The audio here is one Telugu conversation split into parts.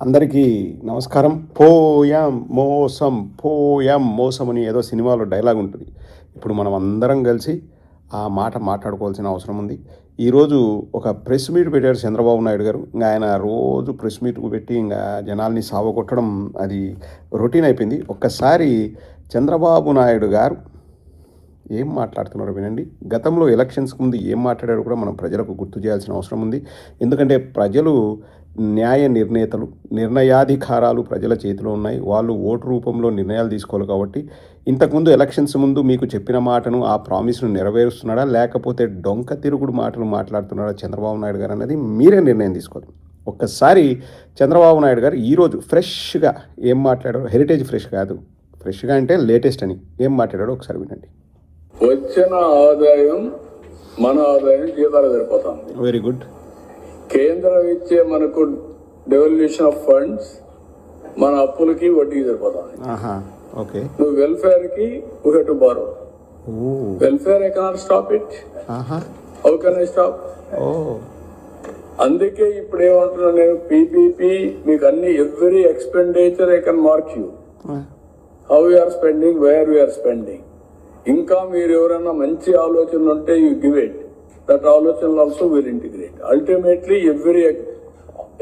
అందరికీ నమస్కారం. పోయాం మోసం అని ఏదో సినిమాలో డైలాగ్ ఉంటుంది. ఇప్పుడు మనం అందరం కలిసి ఆ మాట మాట్లాడుకోవాల్సిన అవసరం ఉంది. ఈరోజు ఒక ప్రెస్ మీట్ పెట్టారు చంద్రబాబు నాయుడు గారు. ఇంకా ఆయన రోజు ప్రెస్ మీట్కు పెట్టి ఇంకా జనాల్ని సావగొట్టడం అది రొటీన్ అయిపోయింది. ఒక్కసారి చంద్రబాబు నాయుడు గారు ఏం మాట్లాడుతున్నారో వినండి. గతంలో ఎలక్షన్స్కి ముందు ఏం మాట్లాడారో కూడా మనం ప్రజలకు గుర్తు చేయాల్సిన అవసరం ఉంది. ఎందుకంటే ప్రజలు న్యాయ నిర్ణేతలు, నిర్ణయాధికారాలు ప్రజల చేతిలో ఉన్నాయి. వాళ్ళు ఓటు రూపంలో నిర్ణయాలు తీసుకోవాలి. కాబట్టి ఇంతకుముందు ఎలక్షన్స్ ముందు మీకు చెప్పిన మాటను, ఆ ప్రామిస్ను నెరవేరుస్తున్నాడా లేకపోతే డొంక తిరుగుడు మాటలు మాట్లాడుతున్నాడా చంద్రబాబు నాయుడు గారు అనేది మీరే నిర్ణయం తీసుకోవాలి. ఒక్కసారి చంద్రబాబు నాయుడు గారు ఈరోజు ఫ్రెష్గా ఏం మాట్లాడారో, హెరిటేజ్ ఫ్రెష్ కాదు, ఫ్రెష్గా అంటే లేటెస్ట్ అని ఏం మాట్లాడారో ఒకసారి వినండి. వచ్చిన ఆదాయం మన ఆదాయం జీతాలు సరిపోతుంది. Very good. కేంద్రం ఇచ్చే మనకు డెవల్యూషన్ ఆఫ్ ఫండ్స్ మన అప్పులకి వడ్డీ సరిపోతుంది. ఓకే. నువ్వు వెల్ఫేర్ కి you have to borrow. Welfare I cannot stop it. How can I stop? అందుకే ఇప్పుడు ఏమంటున్నా నేను, పీపీపీ మీకు అన్ని every expenditure I can mark you. How you are spending, where you are spending. ఇంకా మీరు ఎవరైనా మంచి ఆలోచనలు ఉంటే యూ గివ్ ఇట్. దట్ ఆలోచనలు also will integrate. Ultimately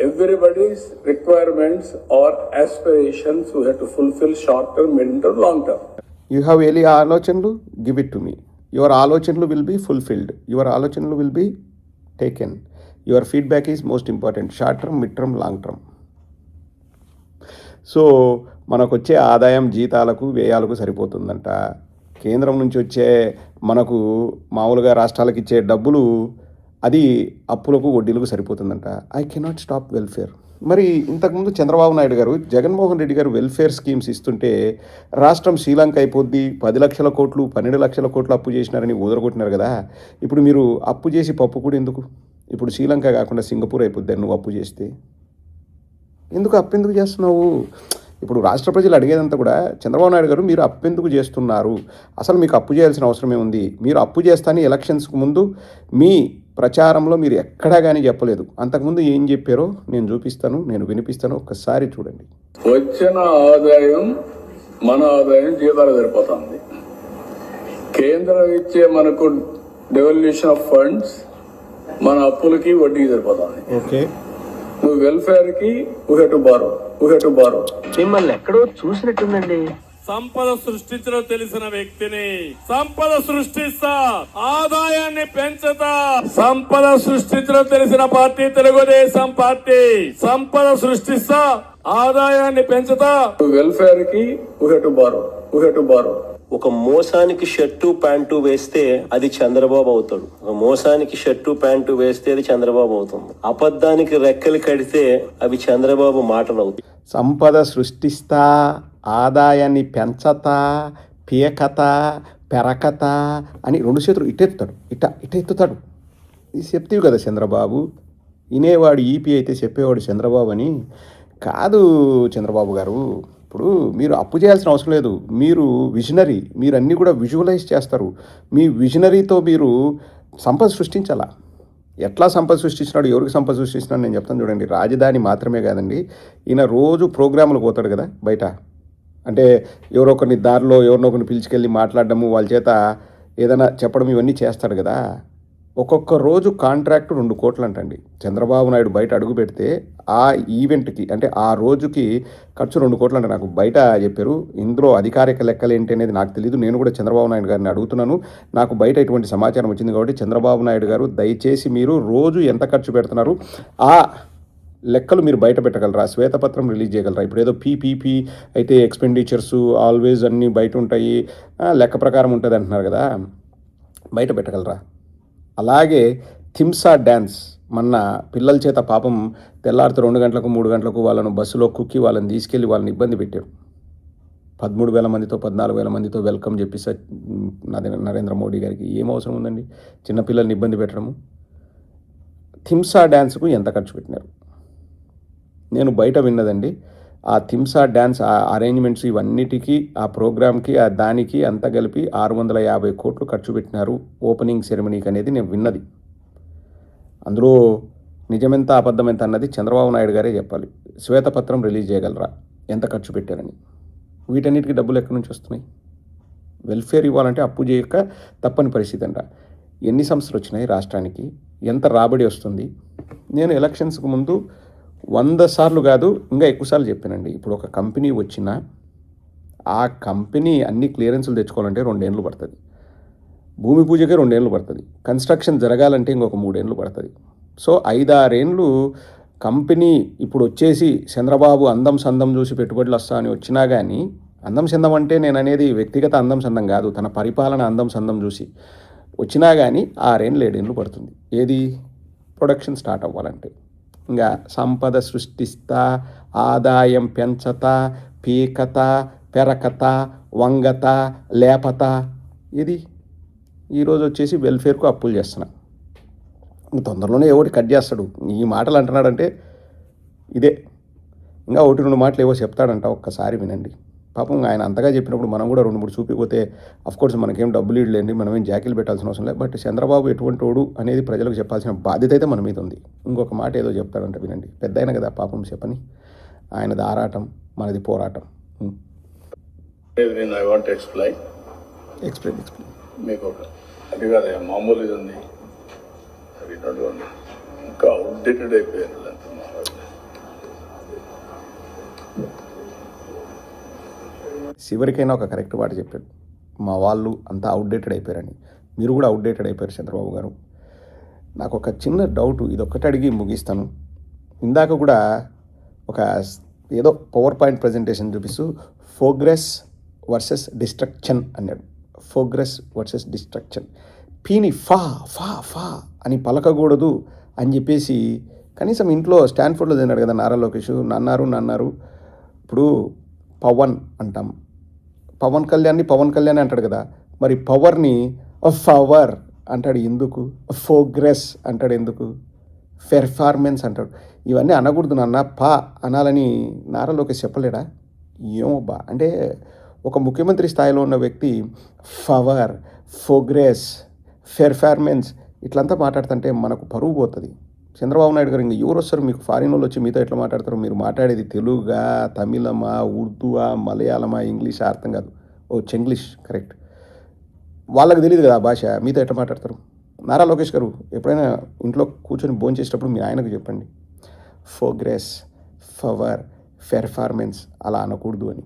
everybody's requirements or aspirations we have to fulfill short term, medium term, long term. You have any ఆలోచనలు, give it to me. Your ఆలోచనలు will be fulfilled. Your ఆలోచనలు will be taken. Your feedback is most important. Short term, mid term, long term. So మనకు వచ్చే ఆదాయం జీతాలకు వ్యయాలకు సరిపోతుందంట. కేంద్రం నుంచి వచ్చే మనకు మామూలుగా రాష్ట్రాలకు ఇచ్చే డబ్బులు అది అప్పులకు వడ్డీలకు సరిపోతుందంట. I cannot stop welfare. మరి ఇంతకుముందు చంద్రబాబు నాయుడు గారు, జగన్మోహన్ రెడ్డి గారు వెల్ఫేర్ స్కీమ్స్ ఇస్తుంటే రాష్ట్రం శ్రీలంక అయిపోద్ది, 10 లక్షల కోట్లు 12 లక్షల కోట్లు అప్పు చేసినారని ఊదరగొట్టినారు కదా. ఇప్పుడు మీరు అప్పు చేసి పప్పు కూడా ఎందుకు? ఇప్పుడు శ్రీలంక కాకుండా సింగపూర్ అయిపోద్ది నువ్వు అప్పు చేస్తే. అప్పు ఎందుకు చేస్తున్నావు? ఇప్పుడు రాష్ట్ర ప్రజలు అడిగేదంతా కూడా, చంద్రబాబు నాయుడు గారు మీరు అప్పు ఎందుకు చేస్తున్నారు? అసలు మీకు అప్పు చేయాల్సిన అవసరమే ఉంది? మీరు అప్పు చేస్తాని ఎలక్షన్స్కు ముందు మీ ప్రచారంలో మీరు ఎక్కడా కానీ చెప్పలేదు. అంతకుముందు ఏం చెప్పారో నేను చూపిస్తాను, నేను వినిపిస్తాను, ఒక్కసారి చూడండి. వచ్చిన ఆదాయం మన ఆదాయం జీతాలు సరిపోతుంది. కేంద్రం ఇచ్చే మనకు డెవల్యూషన్ ఆఫ్ ఫండ్స్ మన అప్పులకి వడ్డీకి సరిపోతుంది. ఓకే. నువ్వు వెల్ఫేర్ కి యూ హావ్ టు బారో. మిమ్మల్ని ఎక్కడో చూసినట్టుందండి. సంపద సృష్టించడం తెలిసిన వ్యక్తిని సంపద సృష్టిస్తా, ఆదాయాన్ని పెంచుతా. సంపద సృష్టించడం తెలిసిన పార్టీ తెలుగుదేశం పార్టీ. సంపద సృష్టిస్తా, ఆదాయాన్ని పెంచుతా. వెల్ఫేర్ కి యూ హావ్ టు బారో. ఒక మోసానికి షర్టు ప్యాంటు వేస్తే అది చంద్రబాబు అవుతాడు. ఒక మోసానికి షర్టు ప్యాంటు వేస్తే అది చంద్రబాబు అవుతుంది. అబద్ధానికి రెక్కలు కడితే అవి చంద్రబాబు మాటలు అవుతాయి. సంపద సృష్టిస్తా, ఆదాయాన్ని పెంచతా, పీకత, పెరకత అని 2 చేతులు ఇటెత్తాడు, ఇట ఎత్తుతాడు. ఇది చెప్తీవి కదా చంద్రబాబు. వినేవాడు ఈపీ అయితే చెప్పేవాడు చంద్రబాబు అని కాదు. చంద్రబాబు గారు, ఇప్పుడు మీరు అప్పు చేయాల్సిన అవసరం లేదు. మీరు విజనరీ, మీరు అన్నీ కూడా విజువలైజ్ చేస్తారు. మీ విజనరీతో మీరు సంపద సృష్టించాలా. ఎట్లా సంపద సృష్టించినాడు, ఎవరికి సంపద సృష్టించినాడు నేను చెప్తాను చూడండి. రాజధాని మాత్రమే కాదండి, ఈయన రోజు ప్రోగ్రాములు పోతాడు కదా బయట. అంటే ఎవరో ఒకరిని దారిలో ఎవరినో ఒకరిని పిలిచికెళ్ళి మాట్లాడడము, వాళ్ళ చేత ఏదైనా చెప్పడం, ఇవన్నీ చేస్తాడు కదా. ఒక్కొక్క రోజు కాంట్రాక్ట్ 2 కోట్లు అంటండి. చంద్రబాబు నాయుడు బయట అడుగు పెడితే ఆ ఈవెంట్కి, అంటే ఆ రోజుకి ఖర్చు 2 కోట్లు అంటే నాకు బయట చెప్పారు. ఇందులో అధికారిక లెక్కలు ఏంటి అనేది నాకు తెలియదు. నేను కూడా చంద్రబాబు నాయుడు గారిని అడుగుతున్నాను. నాకు బయట ఇటువంటి సమాచారం వచ్చింది కాబట్టి చంద్రబాబు నాయుడు గారు దయచేసి మీరు రోజు ఎంత ఖర్చు పెడుతున్నారు ఆ లెక్కలు మీరు బయట పెట్టగలరా? శ్వేతపత్రం రిలీజ్ చేయగలరా? ఇప్పుడు ఏదో పీపీపీ అయితే ఎక్స్పెండిచర్స్ ఆల్వేస్ అన్నీ బయట ఉంటాయి, లెక్క ప్రకారం ఉంటుంది అంటున్నారు కదా, బయట పెట్టగలరా? అలాగే థింసా డ్యాన్స్ మొన్న పిల్లల చేత పాపం తెల్లారితో 2 గంటలకు 3 గంటలకు వాళ్ళను బస్సులో కుక్కి వాళ్ళని తీసుకెళ్ళి వాళ్ళని ఇబ్బంది పెట్టారు. 13,000 మందితో 14,000 మందితో వెల్కమ్ చెప్పేసి నరేంద్ర మోడీ గారికి ఏం అవసరం ఉందండి చిన్నపిల్లల్ని ఇబ్బంది పెట్టడము? థింసా డ్యాన్స్కు ఎంత ఖర్చు పెట్టినారు నేను బయట విన్నదండి. ఆ థింసా డ్యాన్స్, ఆ అరేంజ్మెంట్స్, ఇవన్నిటికీ, ఆ ప్రోగ్రామ్కి, ఆ దానికి అంతా కలిపి 650 కోట్లు ఖర్చు పెట్టినారు ఓపెనింగ్ సెరమనీకి అనేది నేను విన్నది. అందులో నిజమెంత అబద్ధం ఎంత అన్నది చంద్రబాబు నాయుడు గారే చెప్పాలి. శ్వేతపత్రం రిలీజ్ చేయగలరా, ఎంత ఖర్చు పెట్టారని. వీటన్నిటికీ డబ్బులు ఎక్కడి నుంచి వస్తున్నాయి? వెల్ఫేర్ ఇవ్వాలంటే అప్పు చేయక తప్పని పరిస్థితి అంట. ఎన్ని సంస్థలు వచ్చినాయి రాష్ట్రానికి, ఎంత రాబడి వస్తుంది? నేను ఎలక్షన్స్కి ముందు 100 సార్లు కాదు ఇంకా ఎక్కువసార్లు చెప్పానండి. ఇప్పుడు ఒక కంపెనీ వచ్చినా ఆ కంపెనీ అన్ని క్లియరెన్సులు తెచ్చుకోవాలంటే 2 ఏళ్ళు పడుతుంది. భూమి పూజకే 2 ఏళ్ళు పడుతుంది. కన్స్ట్రక్షన్ జరగాలంటే ఇంకొక 3 ఏళ్ళు పడుతుంది. సో 5-6 ఏళ్ళు కంపెనీ ఇప్పుడు వచ్చేసి చంద్రబాబు అందం సందం చూసి పెట్టుబడులు వస్తా అని వచ్చినా కానీ, అందం సందం అంటే నేను అనేది వ్యక్తిగత అందం సందం కాదు, తన పరిపాలన అందం సందం చూసి వచ్చినా కానీ 6 ఏళ్ళు 7 ఏళ్ళు పడుతుంది. ఏది ప్రొడక్షన్ స్టార్ట్ అవ్వాలంటే. ఇంకా సంపద సృష్టిస్తా, ఆదాయం పెంచతా, పీకత, పెరకత, వంగత, లేపత, ఇది ఈరోజు వచ్చేసి వెల్ఫేర్కు అప్పులు చేస్తున్నా. తొందరలోనే ఒకటి కట్ చేస్తాడు. ఈ మాటలు అంటున్నాడంటే ఇదే. ఇంకా 1-2 మాటలు ఏవో చెప్తాడంట, ఒక్కసారి వినండి. పాపం ఆయన అంతగా చెప్పినప్పుడు మనం కూడా 2-3 చూపిపోతే అఫ్కోర్స్ మనకేం డబ్బులు ఇవ్వలేండి, మనం ఏం జాకీలు పెట్టాల్సిన అవసరం లేదు. బట్ చంద్రబాబు ఎటువంటి వాడు అనేది ప్రజలకు చెప్పాల్సిన బాధ్యత అయితే మన మీద ఉంది. ఇంకొక మాట ఏదో చెప్తాడంట, వినండి. పెద్ద అయినా కదా పాపం చెప్పని. ఆయనది ఆరాటం, మనది పోరాటం. ఐ వాంట్ ఎక్స్ప్లెయిన్ మీకు అది కదా మామూలు ఇది ఉంది, అది నడవండి. ఇంకా అవుట్డేటెడ్ అయిపోయారు. చివరికైనా ఒక కరెక్ట్ మాట చెప్పాడు, మా వాళ్ళు అంతా అవుట్డేటెడ్ అయిపోయారని. మీరు కూడా అవుట్డేటెడ్ అయిపోయారు చంద్రబాబు గారు. నాకు ఒక చిన్న డౌట్, ఇది ఒక్కటి అడిగి ముగిస్తాను. ఇందాక కూడా ఒక ఏదో పవర్ పాయింట్ ప్రజెంటేషన్ చూపిస్తూ ప్రోగ్రెస్ వర్సెస్ డిస్ట్రక్షన్ అన్నాడు. Progress versus destruction. పీని ఫా ఫా ఫా అని పలకకూడదు అని చెప్పేసి కనీసం ఇంట్లో స్టాన్ఫోర్డ్లో తిన్నాడు కదా నారా లోకేష్, నన్నారు. ఇప్పుడు పవన్ అంటాం, పవన్ కళ్యాణ్ అంటాడు కదా, మరి పవర్ని పవర్ అంటాడు ఎందుకు? ప్రోగ్రెస్ అంటాడు ఎందుకు? పెర్ఫార్మెన్స్ అంటాడు. ఇవన్నీ అనకూడదు నాన్న, పా అనాలని నారా లోకేష్ చెప్పలేడా? ఏమోబ్బా. అంటే ఒక ముఖ్యమంత్రి స్థాయిలో ఉన్న వ్యక్తి పవర్, ప్రోగ్రెస్, పెర్ఫార్మెన్స్ ఇట్లంతా మాట్లాడుతుంటే మనకు పరువు పోతుంది. చంద్రబాబు నాయుడు గారు ఇంకా ఎవరు వస్తారు మీకు? ఫారిన్ వాళ్ళు వచ్చి మీతో ఎట్లా మాట్లాడతారు? మీరు మాట్లాడేది తెలుగుగా, తమిళమా, ఉర్దూవా, మలయాళమా, ఇంగ్లీషా అర్థం కాదు. చెంగ్లీష్ కరెక్ట్. వాళ్ళకి తెలియదు కదా ఆ భాష, మీతో ఎట్లా మాట్లాడతారు? నారా లోకేష్ గారు ఎప్పుడైనా ఇంట్లో కూర్చొని భోజనం చేసేటప్పుడు మీ ఆయనకు చెప్పండి, ప్రోగ్రెస్, పవర్, పెర్ఫార్మెన్స్ అలా అనకూడదు అని.